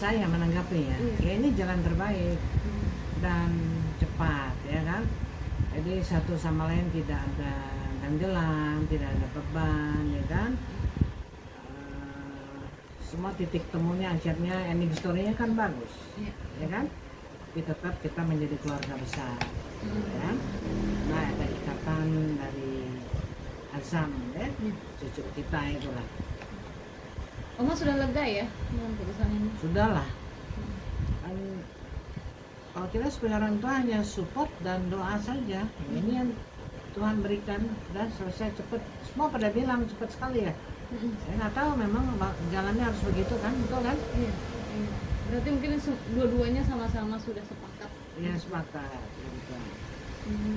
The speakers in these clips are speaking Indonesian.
saya menanggapinya, ya ini jalan terbaik dan cepat, ya kan. Jadi satu sama lain tidak ada ganjelan, tidak ada beban, ya kan. Semua titik temunya akhirnya ending story-nya kan bagus, ya kan. Tapi tetap kita menjadi keluarga besar, ya. Nah, ada ikatan dari Azam, ya, cucu kita itulah. Oma sudah lega ya dengan putusan ini? Sudahlah. Kalau kita sebagai orang tua hanya support dan doa saja. Ini yang Tuhan berikan dan selesai cepat. Semua pada bilang cepat sekali ya. Saya nggak tahu memang jalannya harus begitu kan, betul kan? Iya. Berarti mungkin dua-duanya sama-sama sudah sepakat. Iya, sepakat.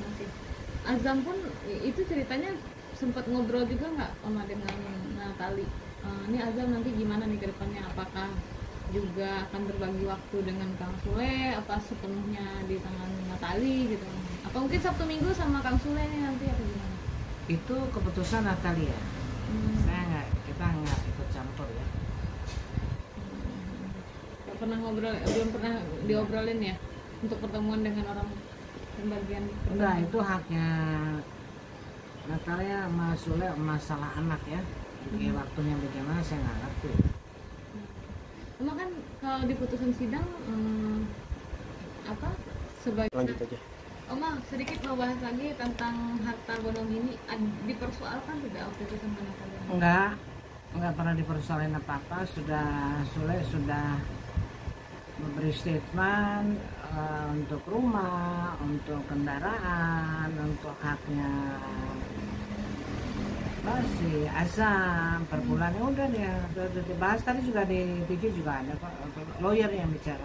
Oke. Azam pun itu ceritanya sempat ngobrol juga nggak Oma dengan Natali? Ini Azam nanti gimana nih ke depannya? Apakah juga akan berbagi waktu dengan Kang Sule? Apa sepenuhnya di tangan Natali gitu? Apa mungkin Sabtu Minggu sama Kang Sule nanti apa gimana? Itu keputusan Natalia. Kita nggak ikut campur ya. Gak pernah ngobrol, belum pernah diobrolin ya untuk pertemuan dengan orang pembagian? Enggak, itu haknya Natalia sama Sule, masalah anak ya. Jadi waktunya bagaimana saya nggak ngerti. Cuma kan kalau di putusan sidang sebagai Lanjut aja. Oma sedikit mau bahas lagi tentang harta bodong ini, dipersoalkan tidak waktu itu sama Natalia? Enggak pernah dipersoalin apa-apa. Sule sudah memberi statement untuk rumah, untuk kendaraan, untuk haknya si Azam per bulannya udah dia dibahas tadi juga di TV juga ada kok, lawyer yang bicara.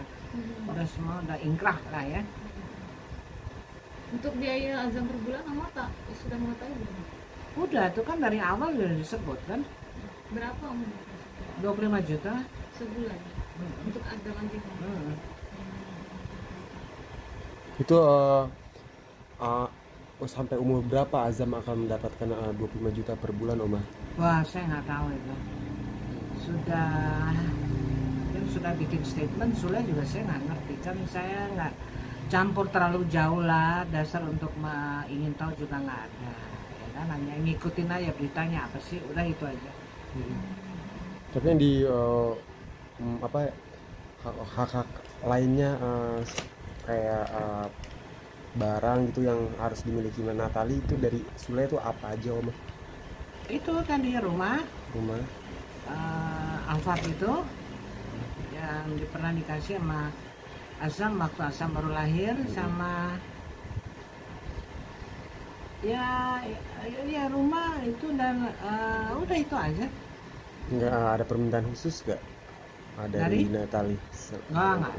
Udah semua udah ingkrah lah ya. Untuk biaya Azam per bulan Oma sudah mengetahui belum? Udah, itu kan dari awal udah disebut kan. Berapa Oma? 25 juta sebulan untuk Azam nanti. Itu sampai umur berapa Azam akan mendapatkan 25 juta per bulan, Oma? Wah, saya nggak tahu itu. Sudah bikin statement, Sule juga saya nggak ngerti kan. Saya nggak campur terlalu jauh lah. Dasar untuk ingin tahu juga nggak ada. Ya kan, hanya ngikutin aja beritanya apa sih. Udah itu aja. Tapi yang di hak-hak lainnya kayak barang gitu yang harus dimiliki Natali itu dari Sule itu apa aja, Om? Itu kan di rumah Alfat itu yang pernah dikasih sama Azam waktu Azam baru lahir, sama ya rumah itu dan udah itu aja. Nggak ada permintaan khusus nggak dari Natali? Nggak.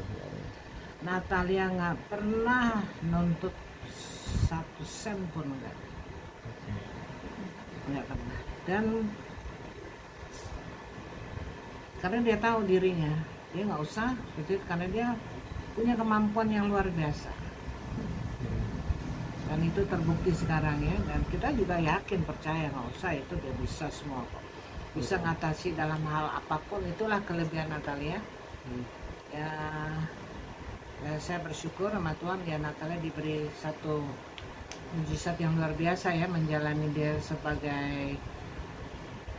Natalia nggak pernah nuntut 1 sen pun nggak pernah. Dan karena dia tahu dirinya, dia nggak usah gitu, karena dia punya kemampuan yang luar biasa. Dan itu terbukti sekarang ya. Dan kita juga yakin, percaya, nggak usah, itu dia bisa semua kok. Bisa ngatasi dalam hal apapun. Itulah kelebihan Natalia. Ya, saya bersyukur sama Tuhan ya, Natalia diberi satu mujizat yang luar biasa ya, menjalani dia sebagai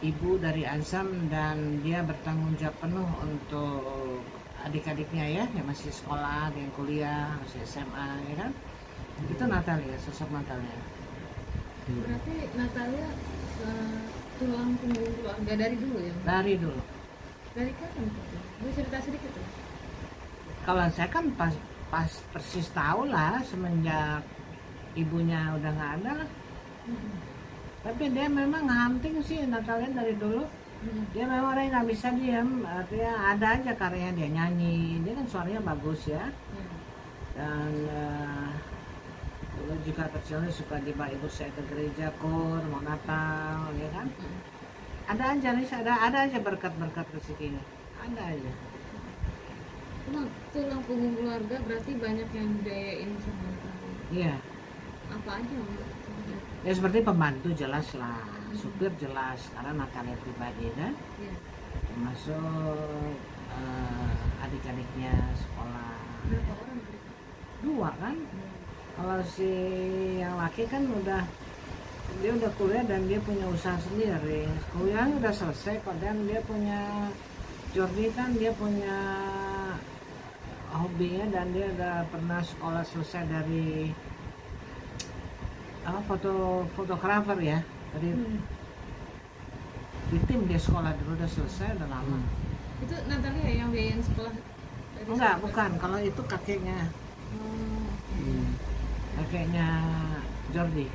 ibu dari Azam, dan dia bertanggung jawab penuh untuk adik-adiknya ya, yang masih sekolah, yang kuliah, masih SMA ya kan. Itu Natalia, sosok Natalia. Berarti Natalia tulang punggung keluarga dari dulu ya? Dari dulu. Dari kapan? Boleh cerita sedikit ya? Kalau saya kan pas persis tahu lah semenjak ibunya udah nggak ada lah. Tapi dia memang hunting sih Natalia dari dulu. Dia memang orang yang nggak bisa diam, artinya ada aja karyanya, dia nyanyi, dia kan suaranya bagus ya. Dan dulu juga kecilnya suka dibawa ibu saya ke gereja, kur, mau Natal, ya kan. Ada aja nih, ada aja berkat-berkat rezekinya, ada aja. Tulang punggung keluarga berarti banyak yang dibiayain sama Natalia. Iya. Apa aja? Ya seperti pembantu jelas lah, supir jelas, karena Natalia pribadi kan. Termasuk adik-adik adiknya sekolah. Berapa orang mereka? 2 kan. Kalau si yang laki kan dia udah kuliah dan dia punya usaha sendiri. Kuliahnya udah selesai kok, dan dia punya, Jordi kan dia punya hobinya, dan dia udah pernah sekolah selesai dari fotografer ya, dari di tim dia sekolah dulu, udah selesai, udah lama. Itu Natalia yang biayain sekolah dari Enggak, sekolah? bukan, kalau itu kakeknya kakeknya Jordi.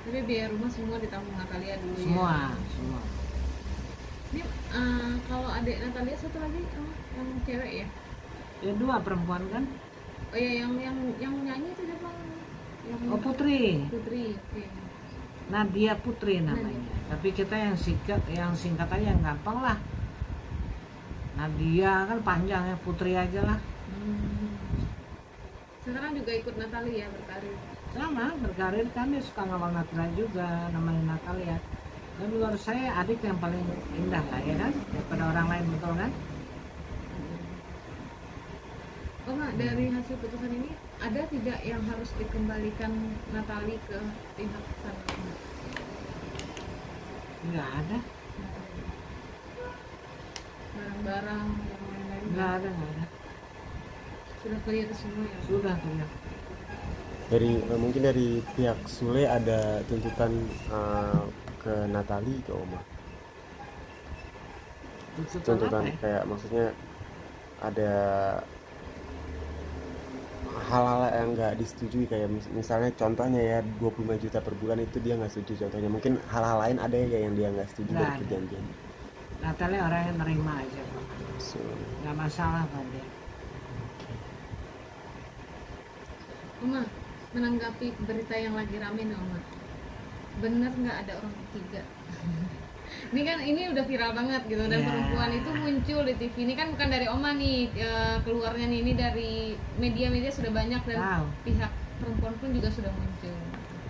Tapi biaya rumah semua ditanggung Natalia dulu Semua ya? semua. Ini kalau adik Natalia satu lagi yang cewek ya? Ya 2 perempuan kan. Oh ya, yang nyanyi itu siapa? Yang Oh, Putri. Putri, oke. Nadia Putri namanya. Tapi kita yang singkat aja, yang gampang lah. Nadia kan panjang ya, Putri aja lah. Sekarang juga ikut Natalia berkarir. Sama, berkarir kan, dia suka ngawal Natalia juga, namanya Natalia. Dan menurut saya adik yang paling indah lah ya kan, daripada orang lain, betul kan? Oh Mak, dari hasil putusan ini ada tidak yang harus dikembalikan Natali ke pihak sana? Nggak ada, Barang-barang yang lain-lain nggak ada. sudah clear semua ya? Sudah tuh. Mungkin dari pihak Sule ada tuntutan ke Natali, ke Oma. Tuntutan apa ya? kayak maksudnya ada hal-hal yang nggak disetujui, kayak misalnya contohnya ya 25 juta per bulan itu dia nggak setuju contohnya. Mungkin hal-hal lain ada ya yang dia nggak setuju Nggak dari ada. perjanjian. Natalia orang yang nerima aja kok, So, nggak masalah kan dia. Oma, menanggapi berita yang lagi rame nih Oma, bener nggak ada orang ketiga? Ini kan ini udah viral banget gitu, dan Ya. perempuan itu muncul di TV. Ini kan bukan dari Oma nih, keluarnya nih, ini dari media-media sudah banyak, dan Tahu. pihak perempuan pun juga sudah muncul.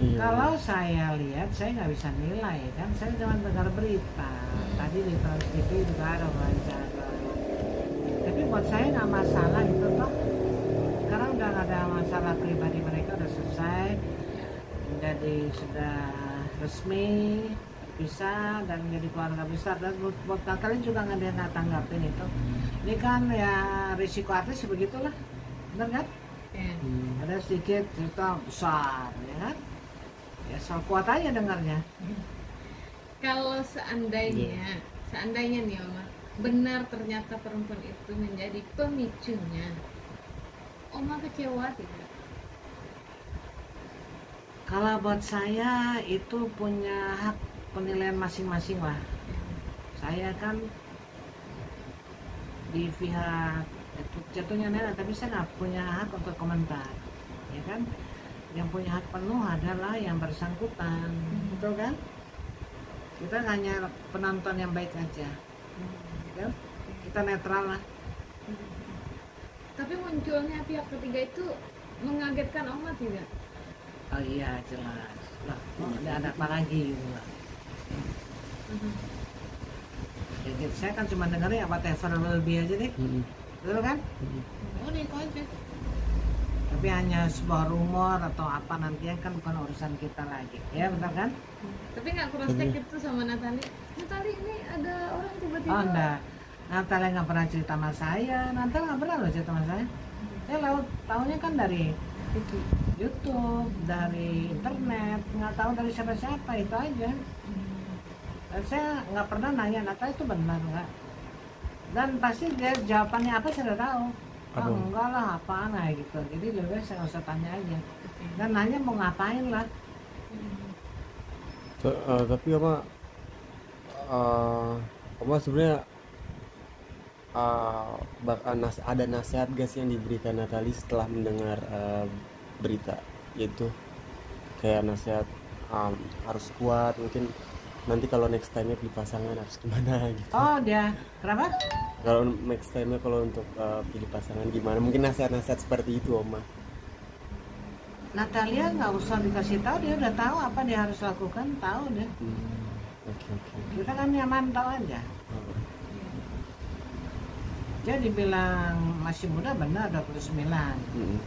iya. Kalau saya lihat, saya nggak bisa nilai kan, saya cuma dengar berita. Tadi di Trans TV juga ada wawancara. Tapi buat saya nggak masalah itu toh. Sekarang udah nggak ada masalah pribadi mereka, udah selesai. Jadi sudah resmi bisa dan menjadi keluarga besar, dan buat kalian juga nggak ada yang tanggapin itu. Ini kan ya risiko artis begitulah, benar kan? Ya. Ada sedikit cerita besar ya kan, ya soal kuat aja dengarnya. Kalau seandainya nih Oma, benar ternyata perempuan itu menjadi pemicunya, Oma kecewa tidak? Kalau buat saya itu punya hak penilaian masing-masing lah. Saya kan di pihak itu jatuhnya nenek, tapi saya nggak punya hak untuk komentar, ya kan? Yang punya hak penuh adalah yang bersangkutan, betul kan? Kita hanya penonton yang baik aja, ya? Kita netral lah. Tapi munculnya pihak ketiga itu mengagetkan Oma tidak? Oh iya jelas lah, ada apa lagi gitu lah. Jadi saya kan cuma dengerin ya whatever lebih aja deh, betul kan? Udah itu aja. Tapi hanya sebuah rumor atau apa nanti kan bukan urusan kita lagi, ya benar kan? Tapi nggak cross check itu sama Natali? Natali ini ada orang tiba-tiba. Oh enggak, Natalia nggak pernah cerita sama saya, Natalia nggak pernah loh cerita sama saya. Saya tahunya kan dari YouTube, dari internet, nggak tahu dari siapa-siapa, itu aja. Dan saya nggak pernah nanya Natalia itu benar nggak, dan pasti dia jawabannya apa saya udah tahu. Oh, enggak lah, apaan lah gitu. Jadi lebih baik saya nggak usah tanya aja, dan nanya mau ngapain lah. Tapi Oma sebenarnya ada nasihat gas yang diberikan Natali setelah mendengar berita, yaitu kayak nasihat harus kuat, mungkin nanti kalau next time-nya pilih pasangan harus gimana gitu. Oh dia, kenapa? Kalau next time-nya kalau untuk pilih pasangan gimana, mungkin nasihat-nasihat seperti itu Oma. Natalia nggak usah dikasih tahu, dia udah tahu apa dia harus lakukan, tahu deh. Oke. Kita kan nyaman tahu aja. Dia dibilang masih muda, benar 29. Mm.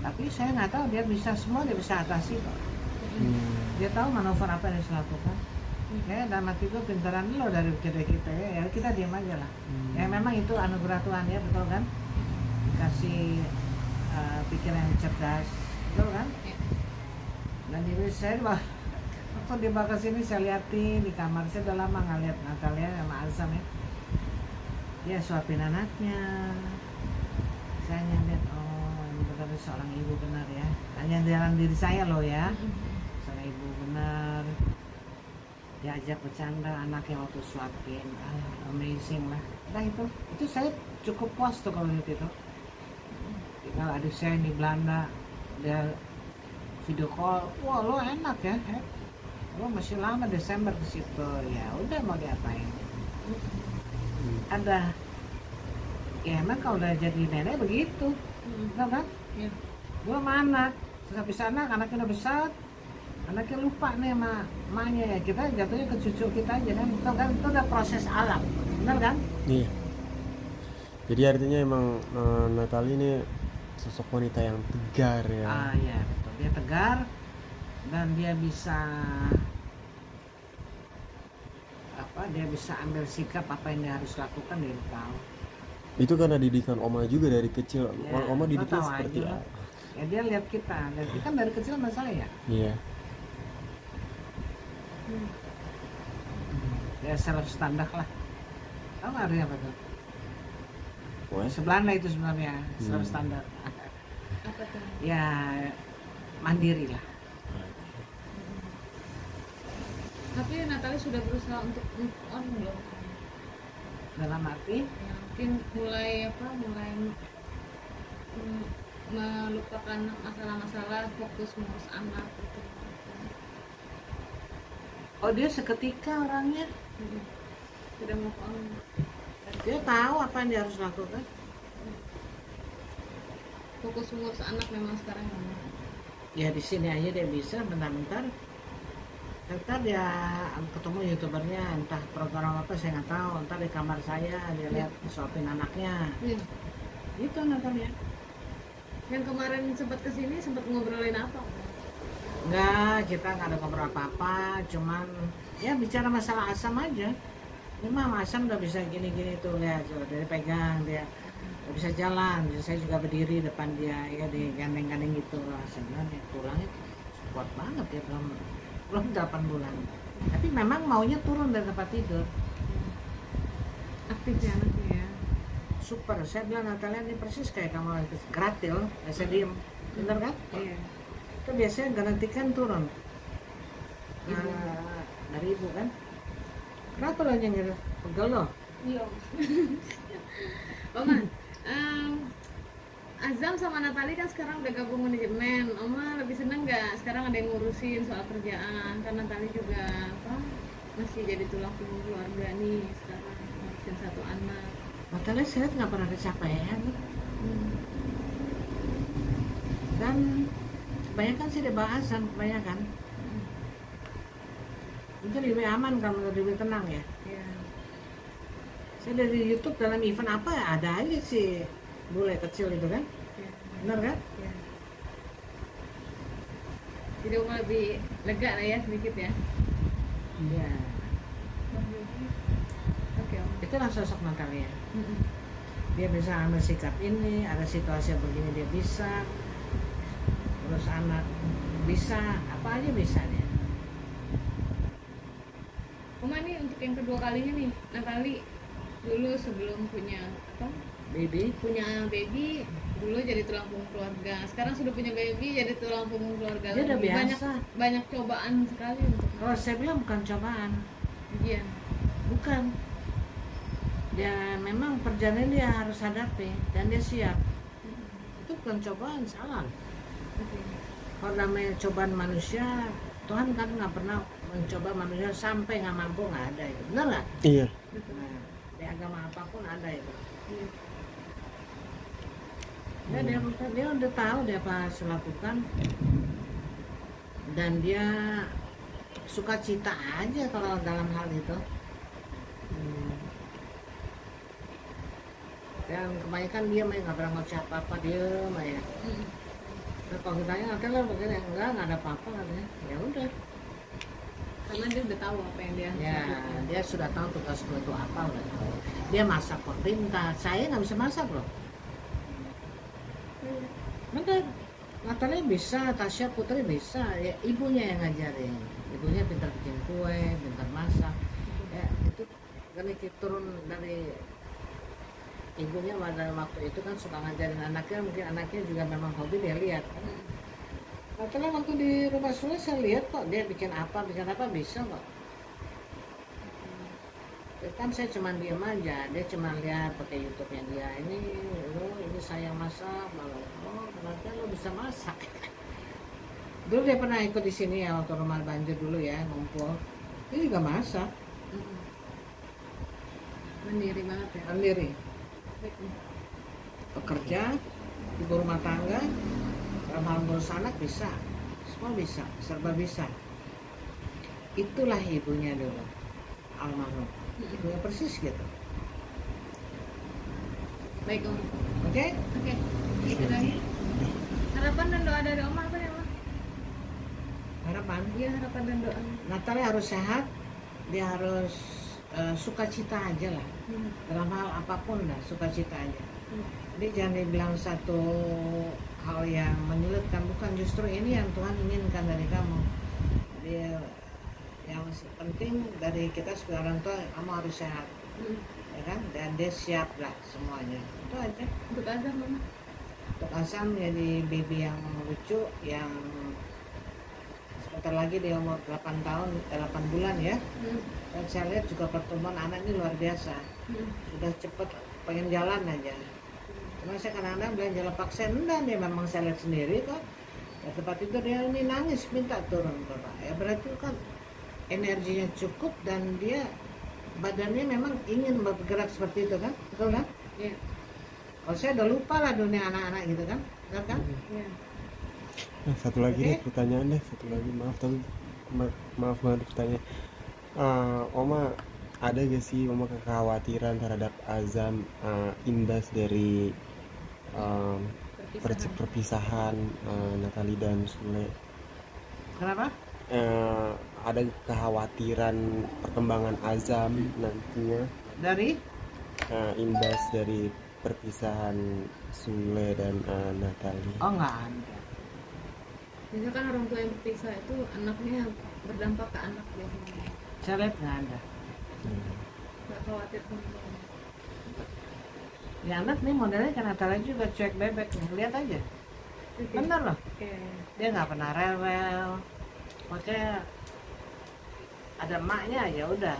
Tapi saya nggak tahu dia bisa semua, dia bisa atasi kok. Dia tahu manuver apa yang harus lakukan. Ya, dalam hati gue pintaran lo dari kita ya kita diam aja lah. Ya memang itu anugerah Tuhan ya, betul kan? Dikasih pikiran yang cerdas, betul kan? Dan diri saya waktu dibawa ke sini saya liatin di kamar, saya udah lama nggak lihat Natalia sama Azam ya. Dia suapin anaknya. Saya lihat, oh ini benar seorang ibu benar ya. Hanya dalam diri saya loh ya. Seorang ibu benar. Dia ajak bercanda anaknya waktu suapin, amazing lah. Nah itu saya cukup puas tuh kalau lihat itu. Kalau adik saya di Belanda, dia video call, wah lo enak ya, lo masih lama Desember ke situ, ya udah mau diapain? Ada, ya emang kalau udah jadi nenek begitu, tau kan? Gue sama anak, sampai sana anaknya udah besar, anaknya lupa nih sama emaknya ya, kita jatuhnya ke cucu kita aja kan, tau kan? Itu udah proses alam, benar kan? Iya. Jadi artinya emang Natalie ini sosok wanita yang tegar ya. Iya betul, dia tegar dan dia bisa dia bisa ambil sikap apa yang dia harus lakukan, dia tahu. Itu karena didikan Oma juga dari kecil. Ya, Oma lo didiknya tahu seperti aja. apa? Ya dia lihat kita kan dari kecil sama saya. Iya. Ya self standar lah. Tahu nggak artinya apa tuh? Wah, Sebelanda itu sebenarnya self standar. Apa tuh? Ya mandiri lah. Tapi Natalie sudah berusaha untuk move on belum? Dalam arti Ya, mungkin mulai melupakan masalah-masalah, fokus ngurus anak gitu. oh dia seketika orangnya, Sudah move on. dia tahu apa yang dia harus lakukan. Fokus ngurus anak memang sekarang mama. Ya di sini aja dia bisa bentar-bentar. Ntar dia ketemu youtubernya, entah program apa saya nggak tahu. Ntar di kamar saya dia lihat suapin anaknya. Itu Natalia. Yang kemarin sempat kesini sempat ngobrolin apa? Enggak, kita nggak ada ngobrol apa-apa. Cuman ya bicara masalah Asam aja. Ini mah Asam udah bisa gini-gini tuh, lihat tuh, dia pegang, dia udah bisa jalan. Saya juga berdiri depan dia, ya digandeng-gandeng gitu. Sebenarnya pulangnya kuat banget ya, belum 8 bulan. Tapi memang maunya turun dari tempat tidur. Aktif ya anaknya ya. Super, saya bilang Natalia ini persis kayak kamu gratil, saya diem, bener kan? Iya. Itu biasanya gantikan turun. Ibu. Dari ibu kan? Kenapa lo nyengir? Pegel lo? Iya. Oma, Azam sama Natalie kan sekarang udah gabung manajemen. Oma lebih seneng nggak sekarang ada yang ngurusin soal kerjaan? Karena Natalie juga masih jadi tulang punggung keluarga nih sekarang, ngurusin satu anak. Natalia saya lihat nggak pernah kecapean. Dan kebanyakan sih dia bahasan, kebanyakan. Itu lebih aman kalau lebih tenang ya. Iya. Saya dari YouTube dalam event apa ada aja sih bule kecil itu kan, Iya. bener kan? Iya. Jadi Oma lebih lega lah ya sedikit ya. Iya. Oke Oma. Itulah sosok Natalia. Dia bisa ambil sikap ini, ada situasi yang begini dia bisa, terus anak bisa, apa aja bisa dia. Oma ini untuk yang kedua kalinya nih, Natalie dulu sebelum punya Baby, baby dulu jadi tulang punggung keluarga. Sekarang sudah punya baby jadi tulang punggung keluarga. dia udah lagi. biasa. Banyak cobaan sekali untuk Kalau saya bilang bukan cobaan, ujian. bukan. Dia memang perjalanan dia harus hadapi dan dia siap. Itu bukan cobaan, salah. Oke. Kalau namanya cobaan manusia, Tuhan kan nggak pernah mencoba manusia sampai nggak mampu, nggak ada itu, benar nggak? Iya. Nah, di agama apapun ada itu. Iya. Ya, dia udah tahu dia apa harus lakukan dan dia suka cita aja kalau dalam hal itu. Dan kebanyakan dia nggak pernah ngoceh apa-apa, diem aja. Nah, kalau kita tanya Natal lah begini, enggak ada apa-apa katanya. Ya udah. Karena dia udah tahu apa yang dia Ya, lakukan. dia sudah tahu tugas gue itu apa, udah tahu. Dia masak kok pintar. Saya nggak bisa masak loh. Bener. Natalnya bisa, Tasya Putri bisa. Ya, ibunya yang ngajarin. Ibunya pintar bikin kue, pintar masak. Ya, itu kan itu turun dari ibunya pada waktu itu kan suka ngajarin anaknya, mungkin anaknya juga memang hobi dia lihat kan. Natalnya waktu di rumah Sule saya lihat kok dia bikin apa bisa kok. Ya kan saya cuma diem aja, dia cuma lihat pakai YouTube-nya dia, ini saya masak, malah oh ternyata lo bisa masak. Dulu dia pernah ikut di sini ya waktu rumah banjir dulu ya, ngumpul, dia juga masak Mandiri banget ya. sendiri, Baik nih. pekerja, ibu rumah tangga, dalam hal ngurus anak bisa, semua bisa, serba bisa. Itulah ibunya dulu, almarhum, ibunya persis gitu. Baik Om. Oke? Oke. Itu lagi. Harapan dan doa dari Om apa ya Om? Harapan Iya, harapan dan doa. Natalnya harus sehat, dia harus sukacita aja lah, dalam hal apapun lah, sukacita aja. Jadi jangan dibilang satu hal yang menyulitkan, bukan, justru ini yang Tuhan inginkan dari kamu. Dia yang penting dari kita sebagai orang tua, kamu harus sehat, ya kan? Dan dia siap lah semuanya, itu aja. Untuk Azam Mama. Untuk Asam jadi baby yang lucu, yang sebentar lagi dia umur 8 tahun, 8 bulan ya. Dan saya lihat juga pertumbuhan anak ini luar biasa, sudah cepet pengen jalan aja. Cuma saya kadang-kadang belanja lepak saya, enggak, dia memang saya lihat sendiri kok. Ya, tempat itu dia ini nangis minta turun Bapak. Ya berarti kan energinya cukup dan dia badannya memang ingin bergerak seperti itu kan, betul kan? Iya. Kalau saya udah lupa lah dunia anak-anak gitu kan, betul kan? Iya. Nah, satu lagi deh pertanyaan deh, satu lagi, maaf tapi maaf banget pertanyaan. Oma, ada gak sih Oma kekhawatiran terhadap Azam imbas dari perpisahan Natali dan Sule? Kenapa? Ada kekhawatiran perkembangan Azam nantinya Dari? imbas dari perpisahan Sule dan Natali? Oh nggak ada. Biasanya kan orang tua yang berpisah itu anaknya berdampak ke anak biasanya. Saya lihat nggak ada. Nggak khawatir sama Ya anak nih modelnya kan Natalnya juga cuek bebek nih, lihat aja. Bener loh, Oke. dia nggak pernah rewel. Makanya ada emaknya ya udah.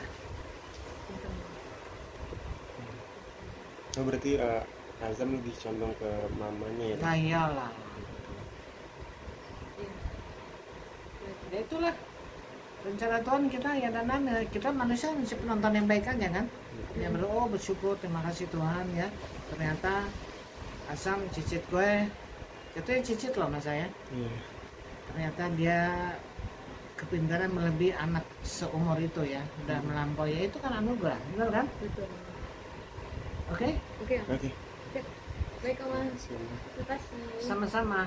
Oh berarti Azam lebih condong ke mamanya ya? Nah iyalah. Ya itulah rencana Tuhan kita ya, dan kita manusia mesti penonton yang baik aja kan. Ya berdoa, bersyukur, terima kasih Tuhan ya. Ternyata Asam cicit gue, itu yang cicit loh mas saya. Iya. Ternyata dia kepintaran melebihi anak seumur itu ya, udah melampaui, ya itu kan anugerah, benar kan? Betul. Oke? Oke. Oke. Baik Om. Terima kasih. Terima kasih. Sama-sama.